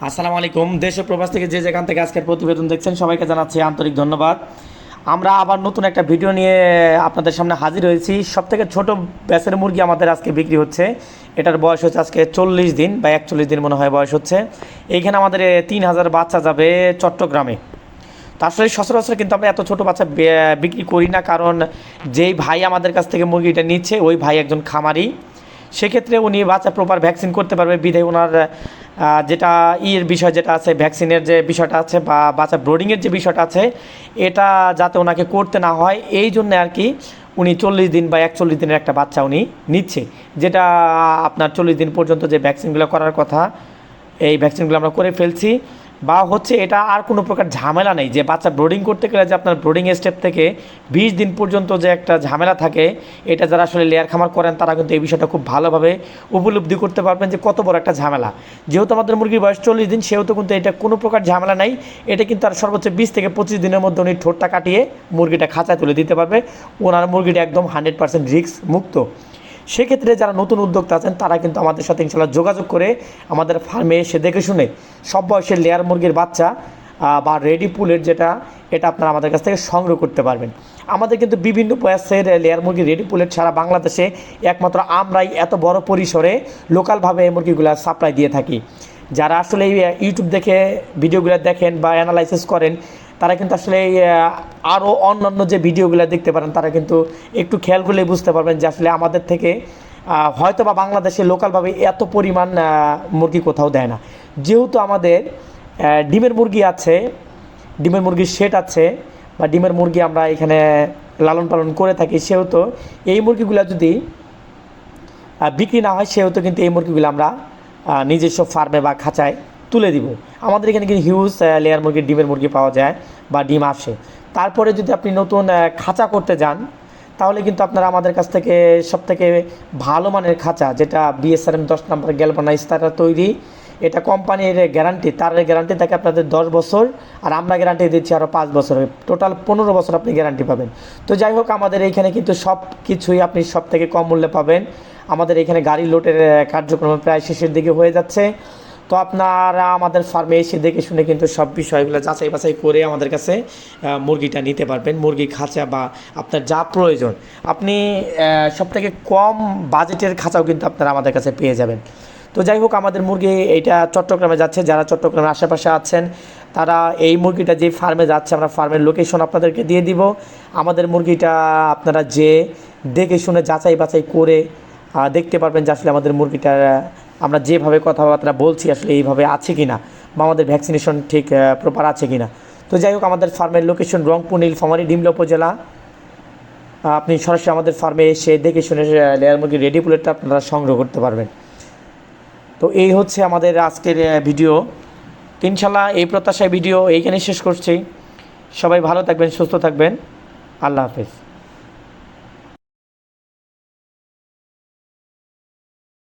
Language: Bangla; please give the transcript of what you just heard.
আসসালামু আলাইকুম। দেশ ও প্রবাস থেকে যে যেখান থেকে আজকের প্রতিবেদন দেখছেন সবাইকে জানাচ্ছি আন্তরিক ধন্যবাদ। আমরা আবার নতুন একটা ভিডিও নিয়ে আপনাদের সামনে হাজির হয়েছি। সবথেকে ছোট ব্যাচের মুরগি আমাদের আজকে বিক্রি হচ্ছে। এটার বয়স হচ্ছে আজকে 40 দিন বা 41 দিন মনে হয় বয়স হচ্ছে। এইখানে আমাদের 3000 বাচ্চা যাবে চট্টগ্রামে। তো আসলে সচরাচর কিন্তু আমরা এত ছোটো বাচ্চা বিক্রি করি না, কারণ যেই ভাই আমাদের কাছ থেকে মুরগিটা নিচ্ছে ওই ভাই একজন খামারি। সেক্ষেত্রে উনি বাচ্চা প্রপার ভ্যাকসিন করতে পারবে বিধায় ওনার যেটা বিষয় যেটা আছে, ভ্যাকসিনের যে বিষয়টা আছে বা বাচ্চা ব্রোডিংয়ের যে বিষয়টা আছে, এটা যাতে ওনাকে করতে না হয় এই জন্যে আর কি উনি 40 দিন বা 41 দিনের একটা বাচ্চা উনি নিচ্ছে, যেটা আপনার 40 দিন পর্যন্ত যে ভ্যাকসিনগুলো করার কথা এই ভ্যাকসিনগুলো আমরা করে ফেলছি। বা হচ্ছে এটা আর কোনো প্রকার ঝামেলা নেই যে বাচ্চা ব্রোডিং করতে গেলে যে আপনার ব্রোডিং স্টেপ থেকে 20 দিন পর্যন্ত যে একটা ঝামেলা থাকে, এটা যারা আসলে লেয়ার খামার করেন তারা কিন্তু এই বিষয়টা খুব ভালোভাবে উপলব্ধি করতে পারবেন যে কত বড় একটা ঝামেলা। যেহেতু আমাদের মুরগির বয়স 40 দিন, সেহেতু কিন্তু এটা কোনো প্রকার ঝামেলা নাই। এটা কিন্তু আর সর্বোচ্চ 20 থেকে 25 দিনের মধ্যে উনি ঠোঁটটা কাটিয়ে মুরগিটা খাঁচায় তুলে দিতে পারবে। ওনার মুরগিটা একদম 100% রিস্ক মুক্ত। সেক্ষেত্রে যারা নতুন উদ্যোক্তা আছেন তারা কিন্তু আমাদের সাথে ইনশাল্লাহ যোগাযোগ করে আমাদের ফার্মে এসে দেখে শুনে সব বয়সের লেয়ার মুরগির বাচ্চা বা রেডি পুলের যেটা, এটা আপনারা আমাদের কাছ থেকে সংগ্রহ করতে পারবেন। আমাদের কিন্তু বিভিন্ন বয়সের লেয়ার মুরগি রেডি পুলের ছাড়া বাংলাদেশে একমাত্র আমরাই এত বড় পরিসরে লোকালভাবে এই মুরগিগুলো সাপ্লাই দিয়ে থাকি। যারা আসলে ইউটিউব দেখে ভিডিওগুলো দেখেন বা অ্যানালাইসিস করেন, তারা কিন্তু আসলে আরও অন্যান্য যে ভিডিওগুলো দেখতে পারেন, তারা কিন্তু একটু খেয়াল করলেই বুঝতে পারবেন যে আসলে আমাদের থেকে হয়তো বা বাংলাদেশে লোকালভাবে এত পরিমাণ মুরগি কোথাও দেয় না। যেহেতু আমাদের ডিমের মুরগি আছে, ডিমের মুরগির শেড আছে বা ডিমের মুরগি আমরা এখানে লালন পালন করে থাকি, সেহেতু এই মুরগিগুলো যদি বিক্রি না হয় সেহেতু কিন্তু এই মুরগিগুলো আমরা নিজস্ব ফার্মে বা খাঁচায় তুলে দিব। আমাদের এখানে কিন্তু হিউজ লেয়ার মুরগির ডিমের মুরগি পাওয়া যায় বা ডিম আসে। তারপরে যদি আপনি নতুন খাঁচা করতে যান, তাহলে কিন্তু আপনারা আমাদের কাছ থেকে সবথেকে ভালো মানের খাঁচা, যেটা BSRM 10 নম্বর গ্যালভানাইজ তারা তৈরি, এটা কোম্পানির গ্যারান্টি, তার গ্যারান্টি থাকে আপনাদের 10 বছর, আর আমরা গ্যারান্টি দিচ্ছি আরও 5 বছরের, টোটাল 15 বছর আপনি গ্যারান্টি পাবেন। তো যাই হোক, আমাদের এইখানে কিন্তু সব কিছুই আপনি সব থেকে কম মূল্যে পাবেন। আমাদের এখানে গাড়ি লোডের কার্যক্রম প্রায় শেষের দিকে হয়ে যাচ্ছে। তো আপনারা আমাদের ফার্মে এসে দেখে শুনে কিন্তু সব বিষয়গুলো যাচাই বাছাই করে আমাদের কাছে মুরগিটা নিতে পারবেন। মুরগি খাঁচা বা আপনার যা প্রয়োজন, আপনি সবথেকে কম বাজেটের খাঁচাও কিন্তু আপনারা আমাদের কাছে পেয়ে যাবেন। তো যাই হোক, আমাদের মুরগি এইটা চট্টগ্রামে যাচ্ছে। যারা চট্টগ্রামের আশেপাশে আছেন তারা এই মুরগিটা যে ফার্মে যাচ্ছে, আমরা ফার্মের লোকেশন আপনাদেরকে দিয়ে দিব। আমাদের মুরগিটা আপনারা যে দেখে শুনে যাচাই বাছাই করে দেখতে পারবেন যে আসলে আমাদের মুরগিটা আমরা যেভাবে কথাবার্তা বলছি আসলে এইভাবে আছে কি না, বা আমাদের ভ্যাকসিনেশন ঠিক প্রপার আছে কি না। তো যাই হোক, আমাদের ফার্মের লোকেশন রংপুর, নীলফামারী, ডিমলা উপজেলা। আপনি সরাসরি আমাদের ফার্মে এসে দেখে শুনে লেয়ার মুরগির রেডি পুলেটটা আপনারা সংগ্রহ করতে পারবেন। তো এই হচ্ছে আমাদের আজকের ভিডিও। ইনশাল্লাহ এই প্রত্যাশায় ভিডিও এইখানে শেষ করছি। সবাই ভালো থাকবেন, সুস্থ থাকবেন। আল্লাহ হাফেজ।